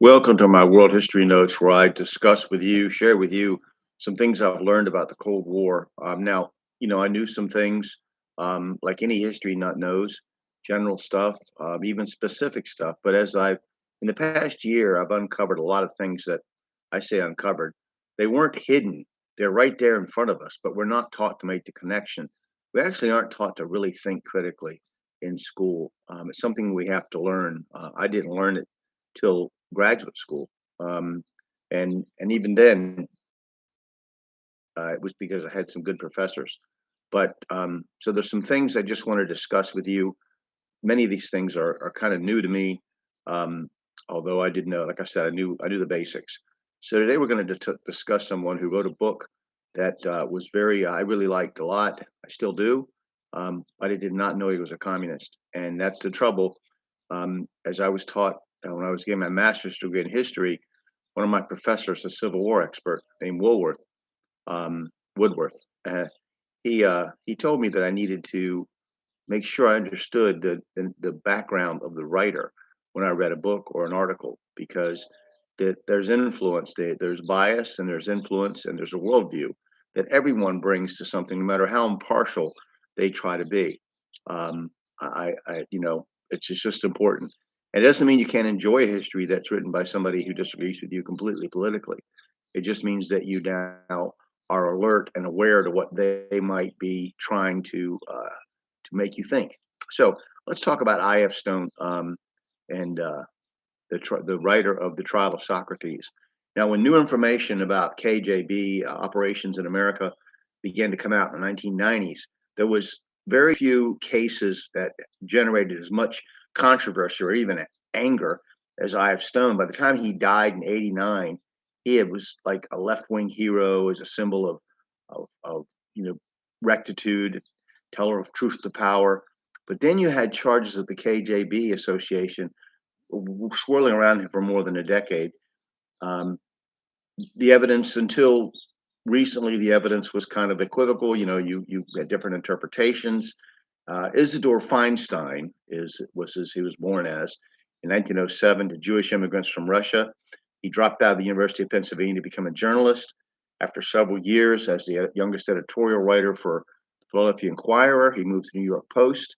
Welcome to my World History Notes, where I discuss with you, share with you some things I've learned about the Cold War. I knew some things like any history nut knows, general stuff, even specific stuff. But in the past year, I've uncovered a lot of things that I say uncovered. They weren't hidden, they're right there in front of us, but we're not taught to make the connection. We actually aren't taught to really think critically in school. It's something we have to learn. I didn't learn it till graduate school. Um, and even then, it was because I had some good professors. But so there's some things I just want to discuss with you. Many of these things are kind of new to me, um, although I did know, like I said, I knew the basics. So today we're going to discuss someone who wrote a book that was very I really liked a lot. I still do, but I did not know he was a communist, and that's the trouble. As I was taught when I was getting my master's degree in history, one of my professors, a Civil War expert named Woodworth, he told me that I needed to make sure I understood the background of the writer when I read a book or an article, because there's influence, there's bias, and there's influence, and there's a worldview that everyone brings to something, no matter how impartial they try to be. Um, it's just important. And it doesn't mean you can't enjoy a history that's written by somebody who disagrees with you completely politically. It just means that you now are alert and aware to what they might be trying to make you think. So let's talk about I.F. Stone, and the writer of The Trial of Socrates. Now, when new information about KGB operations in America began to come out in the 1990s, there was very few cases that generated as much controversy or even anger as I.F. Stone. By the time he died in '89, was like a left wing hero, as a symbol of rectitude, teller of truth to power. But then you had charges of the KGB association swirling around him for more than a decade. Um, the evidence, until recently, the evidence was kind of equivocal. You had different interpretations. Isidore Feinstein he was born as in 1907 to Jewish immigrants from Russia. He dropped out of the University of Pennsylvania to become a journalist. After several years as the youngest editorial writer for the Philadelphia Inquirer, he moved to New York Post.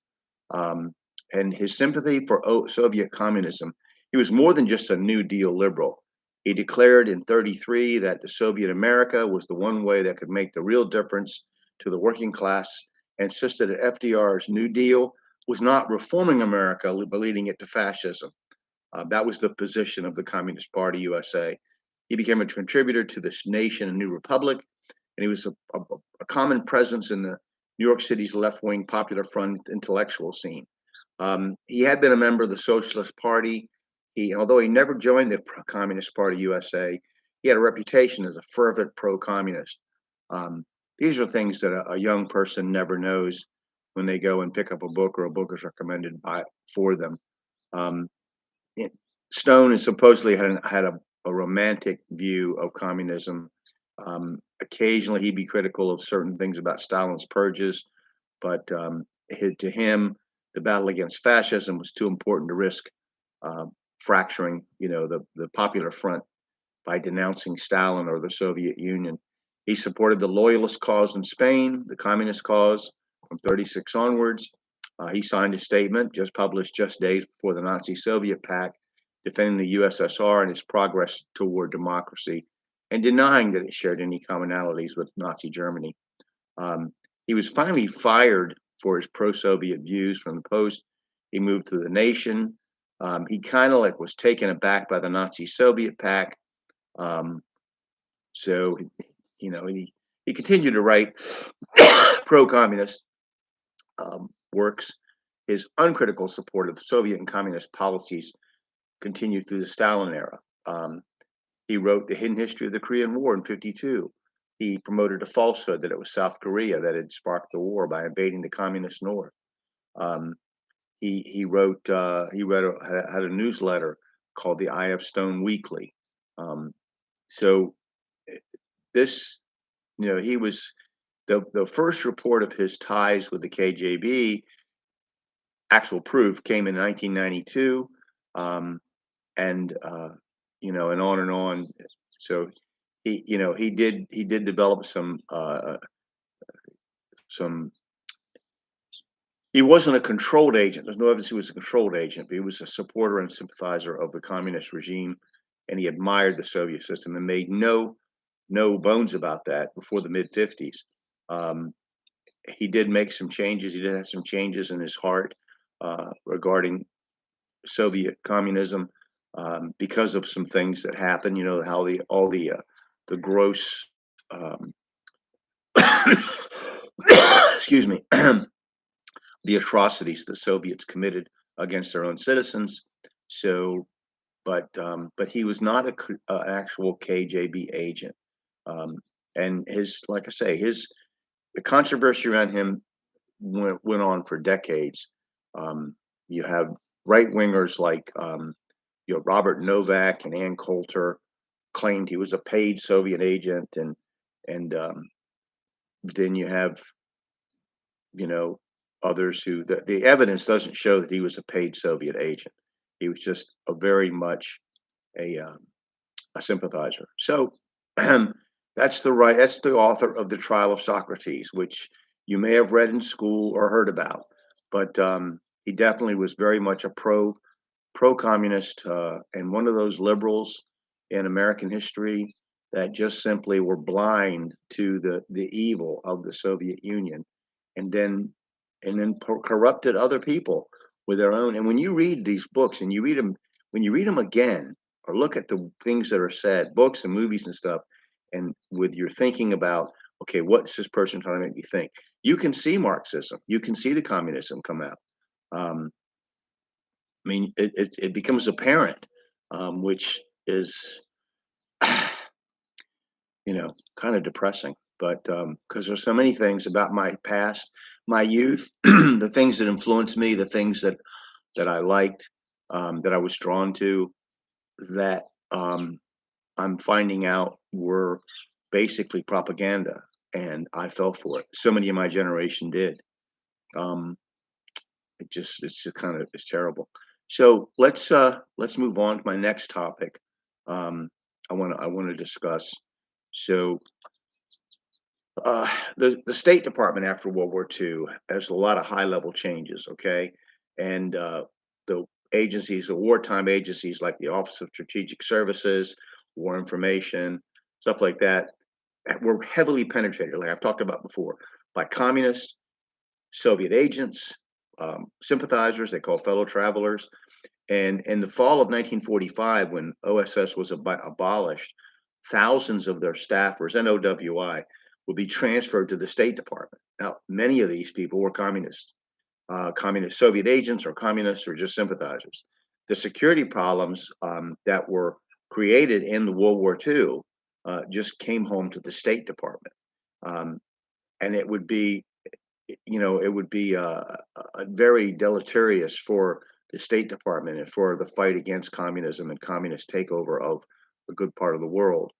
Um, and his sympathy for Soviet communism, he was more than just a New Deal liberal. He declared in '33 that the Soviet America was the one way that could make the real difference to the working class, and insisted that FDR's New Deal was not reforming America, but leading it to fascism. That was the position of the Communist Party USA. He became a contributor to this Nation and New Republic, and he was a common presence in the New York City's left-wing Popular Front intellectual scene. He had been a member of the Socialist Party. Although he never joined the Communist Party USA, he had a reputation as a fervent pro-communist. Um, these are things that a young person never knows when they go and pick up a book or a book is recommended for them. Um, it, Stone is supposedly had a romantic view of communism. Occasionally, he'd be critical of certain things about Stalin's purges, but to him, the battle against fascism was too important to risk uh, fracturing, the Popular Front by denouncing Stalin or the Soviet Union. He supported the loyalist cause in Spain, the communist cause from '36 onwards. He signed a statement just published just days before the Nazi-Soviet pact, defending the USSR and its progress toward democracy, and denying that it shared any commonalities with Nazi Germany. Um, he was finally fired for his pro-Soviet views from the Post. He moved to the Nation. He kind of like was taken aback by the Nazi-Soviet pact. Um, so, he continued to write pro-communist works. His uncritical support of Soviet and communist policies continued through the Stalin era. Um, he wrote The Hidden History of the Korean War in '52. He promoted a falsehood that it was South Korea that had sparked the war by invading the communist North. Um, he wrote had a newsletter called the I.F. Stone Weekly. Um, so this, he was the first report of his ties with the KGB. Actual proof came in 1992, and and on and on. So he did develop some. He wasn't a controlled agent. There's no evidence he was a controlled agent, but he was a supporter and sympathizer of the communist regime, and he admired the Soviet system and made no bones about that before the mid '50s. Um, he did make some changes. He did have some changes in his heart regarding Soviet communism because of some things that happened. You know how the gross um, excuse me the atrocities the Soviets committed against their own citizens. So, but he was not an actual KGB agent. Um, and like I say, the controversy around him went on for decades. Um, you have right wingers like Robert Novak and Ann Coulter claimed he was a paid Soviet agent, and then you have you know others who the evidence doesn't show that he was a paid Soviet agent. He was just a very much a a sympathizer. So that's the author of the Trial of Socrates, which you may have read in school or heard about. But he definitely was very much a pro communist and one of those liberals in American history that just simply were blind to the evil of the Soviet Union, and then corrupted other people with their own. And when you read these books and when you read them again, or look at the things that are said, books and movies and stuff, and with your thinking about, okay, what's this person trying to make me think? You can see Marxism, you can see the communism come out. Um, I mean, it becomes apparent, which is, kind of depressing. But because there's so many things about my past, my youth, the things that influenced me, the things that I liked, that I was drawn to, that I'm finding out were basically propaganda, and I fell for it. So many of my generation did. Um, it's just it's terrible. So let's move on to my next topic. Um, I want to discuss. So uh, the State Department after World War II has a lot of high level changes. Okay, and the agencies, the wartime agencies like the Office of Strategic Services, War Information, stuff like that, were heavily penetrated, like I've talked about before, by communists, Soviet agents, sympathizers, they call fellow travelers. And in the fall of 1945, when OSS was abolished, thousands of their staffers and OWI would be transferred to the State Department. Now, many of these people were communist Soviet agents or communists or just sympathizers. The security problems that were created in the World War II just came home to the State Department. Um, and it would be very deleterious for the State Department and for the fight against communism and communist takeover of a good part of the world.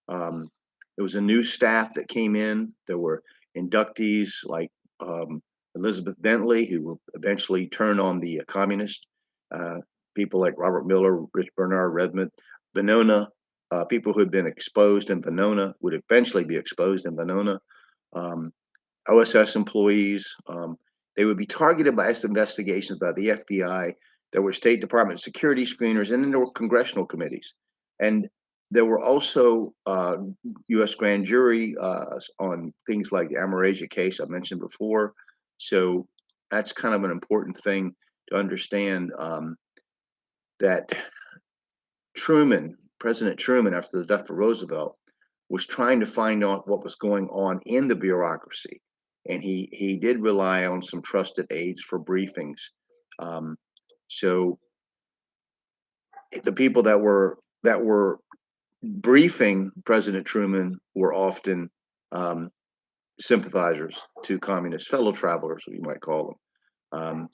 Um, there was a new staff that came in. There were inductees like Elizabeth Bentley, who will eventually turn on the communist. Uh, People like Robert Miller, Rich Bernard, Redmond, Venona. People who had been exposed in Venona would eventually be exposed in Venona. Um, OSS employees. They would be targeted by investigations by the FBI. There were State Department security screeners, and then there were congressional committees. And there were also U.S. grand jury on things like the Amarasia case I mentioned before. So that's kind of an important thing to understand, that President Truman, after the death of Roosevelt, was trying to find out what was going on in the bureaucracy, and he did rely on some trusted aides for briefings. Um, so the people that were briefing President Truman were often um, sympathizers to communist fellow travelers, you might call them.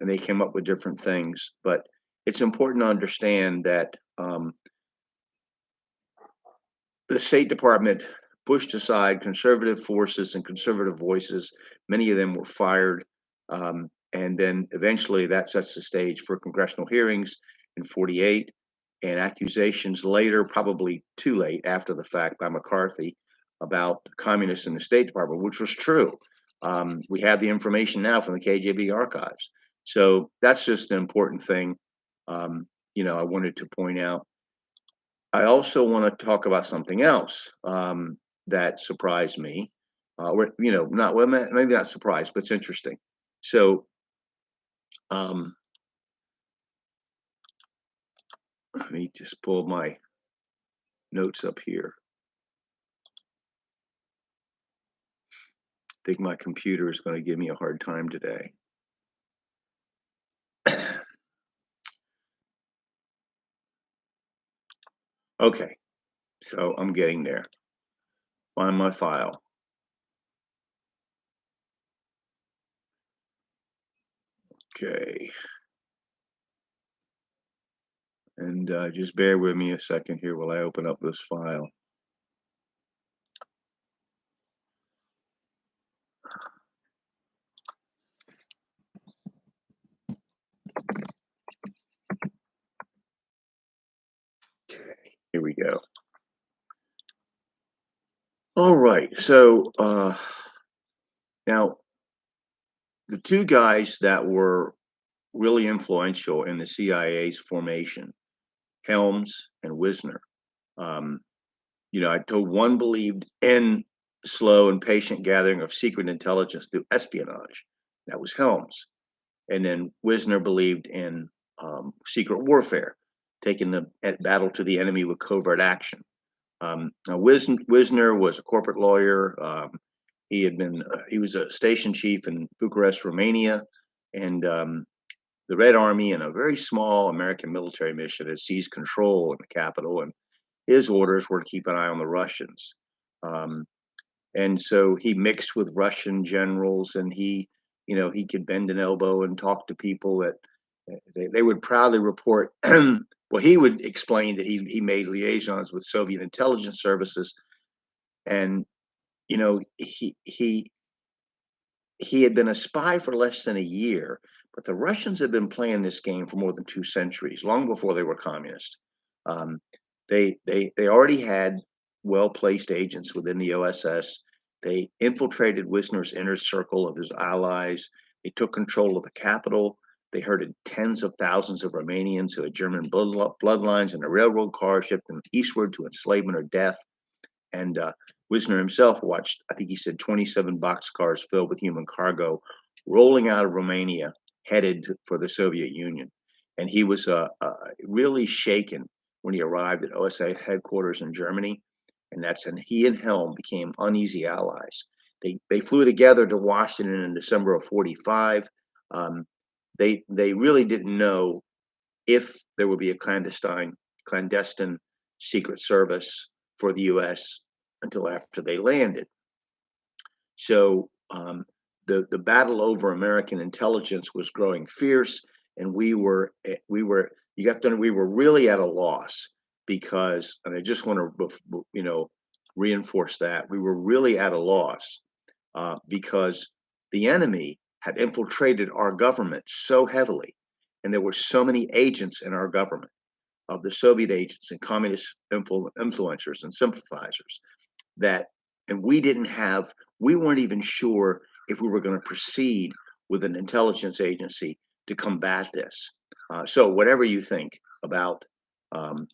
And they came up with different things, but it's important to understand that the State Department pushed aside conservative forces and conservative voices. Many of them were fired. And then eventually that sets the stage for congressional hearings in 48. and accusations later, probably too late after the fact, by McCarthy about communists in the State Department, which was true. We have the information now from the KGB archives. So that's just an important thing, I wanted to point out. I also want to talk about something else that surprised me. Not well, maybe not surprised, but it's interesting. So, um, let me just pull my notes up here. I think my computer is going to give me a hard time today. Okay, so I'm getting there. Find my file. Okay. And just bear with me a second here while I open up this file. Okay, here we go. All right, so now the two guys that were really influential in the CIA's formation, Helms and Wisner. I told one believed in slow and patient gathering of secret intelligence through espionage. That was Helms. And then Wisner believed in secret warfare, taking the battle to the enemy with covert action. Now Wisner was a corporate lawyer. He was a station chief in Bucharest, Romania, and the Red Army and a very small American military mission had seized control in the capital, and his orders were to keep an eye on the Russians. Um, and so he mixed with Russian generals, and he could bend an elbow and talk to people that they would proudly report. Well, he would explain that he made liaisons with Soviet intelligence services, and he had been a spy for less than a year, but the Russians had been playing this game for more than 2 centuries, long before they were communist. Um, they already had well placed agents within the OSS. They infiltrated Wisner's inner circle of his allies. They took control of the capital. They herded tens of thousands of Romanians who had German bloodlines in a railroad car, shipped them eastward to enslavement or death. And Wisner himself watched, I think he said, 27 boxcars filled with human cargo rolling out of Romania, headed for the Soviet Union. And he was really shaken when he arrived at OSA headquarters in Germany. And that's when he and Helm became uneasy allies. They flew together to Washington in December of 45. They really didn't know if there would be a clandestine secret service for the U.S. until after they landed. So the battle over American intelligence was growing fierce, and we were you have to know we were really at a loss because, and I just want to reinforce that we were really at a loss because the enemy had infiltrated our government so heavily, and there were so many agents in our government of the Soviet agents and communist influencers and sympathizers that, and we weren't even sure if we were going to proceed with an intelligence agency to combat this. So whatever you think um,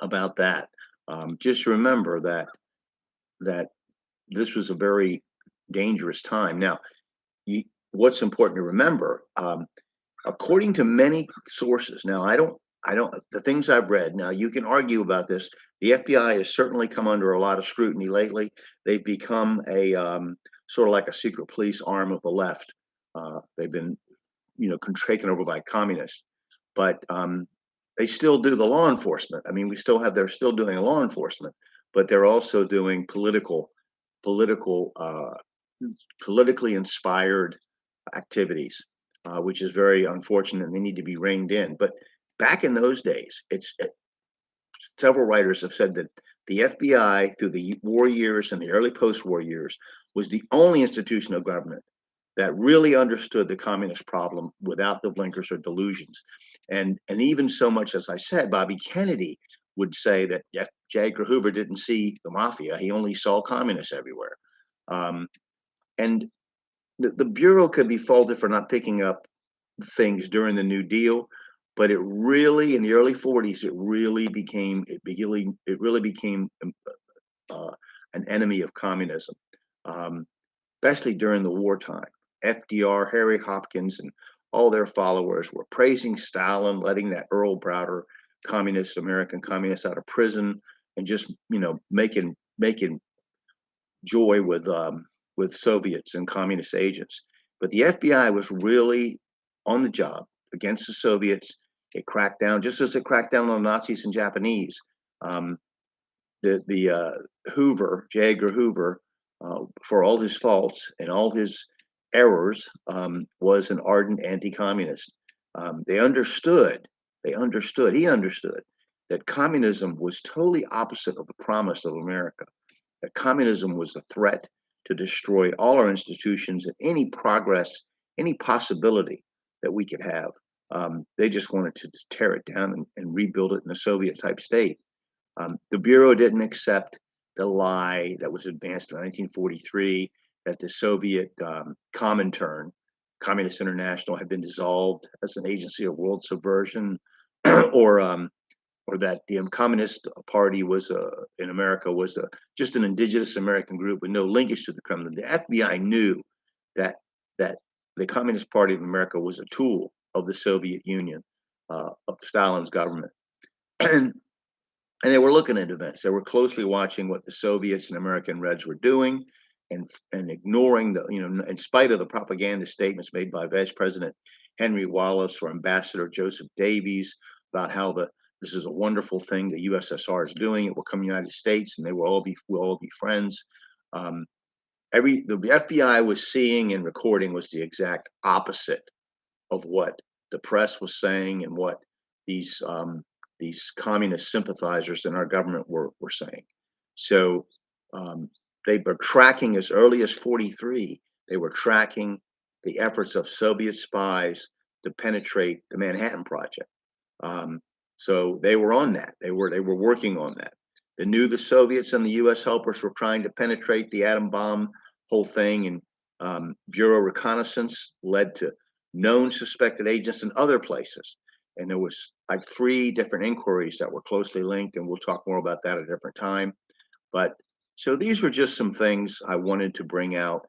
about that, just remember that this was a very dangerous time. Now, what's important to remember, according to many sources, now the things I've read, now you can argue about this. The FBI has certainly come under a lot of scrutiny lately. They've become a sort of like a secret police arm of the left. They've been, taken over by communists, but they still do the law enforcement. I mean, they're still doing law enforcement, but they're also doing political, politically inspired activities, which is very unfortunate, and they need to be reined in. But back in those days, several writers have said that the FBI, through the war years and the early post-war years, was the only institution of government that really understood the communist problem without the blinkers or delusions. And even so much as I said, Bobby Kennedy would say that J. Edgar Hoover didn't see the mafia; he only saw communists everywhere. Um, and the Bureau could be faulted for not picking up things during the New Deal, but it really, in the early '40s, it really became uh, an enemy of communism, um, especially during the wartime. FDR, Harry Hopkins, and all their followers were praising Stalin, letting that Earl Browder American communist out of prison, and just making joy with Soviets and communist agents. But the FBI was really on the job against the Soviets. It cracked down just as it cracked down on Nazis and Japanese. Um, the Hoover, J. Edgar Hoover, for all his faults and all his errors, was an ardent anti-communist. They understood. He understood that communism was totally opposite of the promise of America. That communism was a threat to destroy all our institutions and any progress, any possibility that we could have. They just wanted to tear it down and rebuild it in a Soviet type state. The Bureau didn't accept the lie that was advanced in 1943 that the Soviet Comintern, Communist International, had been dissolved as an agency of world subversion, or or that the Communist Party was in America was just an indigenous American group with no linkage to the Kremlin. The FBI knew that that the Communist Party of America was a tool of the Soviet Union, of Stalin's government, and they were looking at events. They were closely watching what the Soviets and American Reds were doing, and ignoring in spite of the propaganda statements made by Vice President Henry Wallace or Ambassador Joseph Davies about how this is a wonderful thing the USSR is doing. It will come to the United States, and we'll all be friends. Um, the FBI was seeing and recording was the exact opposite of what the press was saying and what these these communist sympathizers in our government were saying. So they were tracking as early as '43. They were tracking the efforts of Soviet spies to penetrate the Manhattan Project. Um, so they were on that. They were working on that. They knew the Soviets and the U.S. helpers were trying to penetrate the atom bomb whole thing, and Bureau reconnaissance led to known suspected agents in other places. And there was like 3 different inquiries that were closely linked, and we'll talk more about that at a different time. But so these were just some things I wanted to bring out,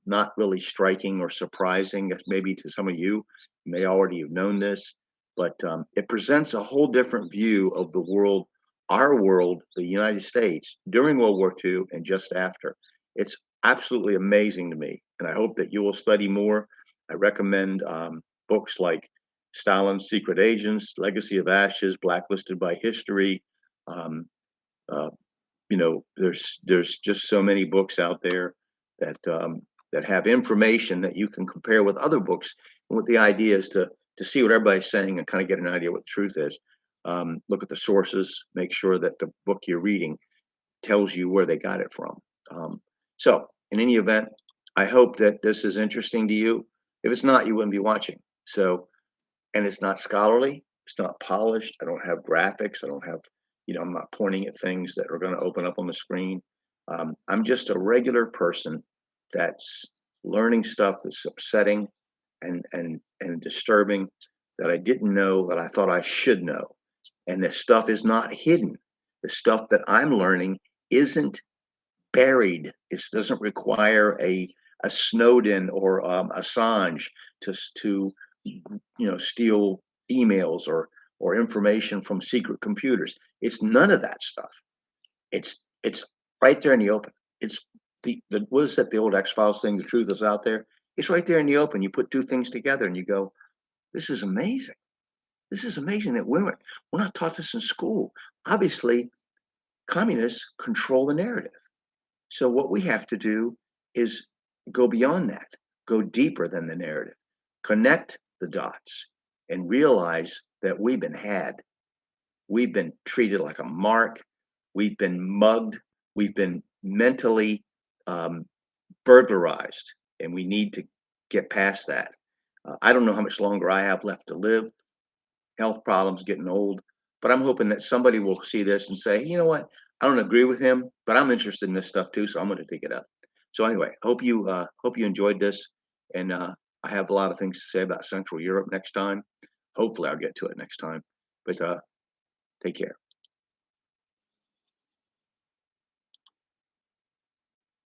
not really striking or surprising, maybe to some of you. You may already have known this, but it presents a whole different view of the world, our world, the United States, during World War II and just after. It's absolutely amazing to me, and I hope that you will study more. I recommend books like Stalin's Secret Agents, Legacy of Ashes, Blacklisted by History. Um, uh, there's just so many books out there that that have information that you can compare with other books. And what the idea is to see what everybody's saying and kind of get an idea what the truth is. Look at the sources, make sure that the book you're reading tells you where they got it from. So, in any event, I hope that this is interesting to you. If it's not, you wouldn't be watching. So, and it's not scholarly, it's not polished. I don't have graphics. I don't have, I'm not pointing at things that are going to open up on the screen. I'm just a regular person that's learning stuff that's upsetting and disturbing, that I didn't know, that I thought I should know. And this stuff is not hidden. The stuff that I'm learning isn't buried. It doesn't require a Snowden or Assange to steal emails or information from secret computers. It's none of that stuff. It's right there in the open. It's the what is that, the old X-Files thing? The truth is out there. It's right there in the open. You put 2 things together and you go, this is amazing. This is amazing that we're not taught this in school. Obviously, communists control the narrative. So what we have to do is go beyond that, go deeper than the narrative, connect the dots, and realize that we've been had. We've been treated like a mark. We've been mugged. We've been mentally um, burglarized, and we need to get past that. I don't know how much longer I have left to live. Health problems, getting old, but I'm hoping that somebody will see this and say, you know what? I don't agree with him, but I'm interested in this stuff too, so I'm going to take it up. So anyway, hope you enjoyed this, and I have a lot of things to say about Central Europe next time. Hopefully, I'll get to it next time. But take care.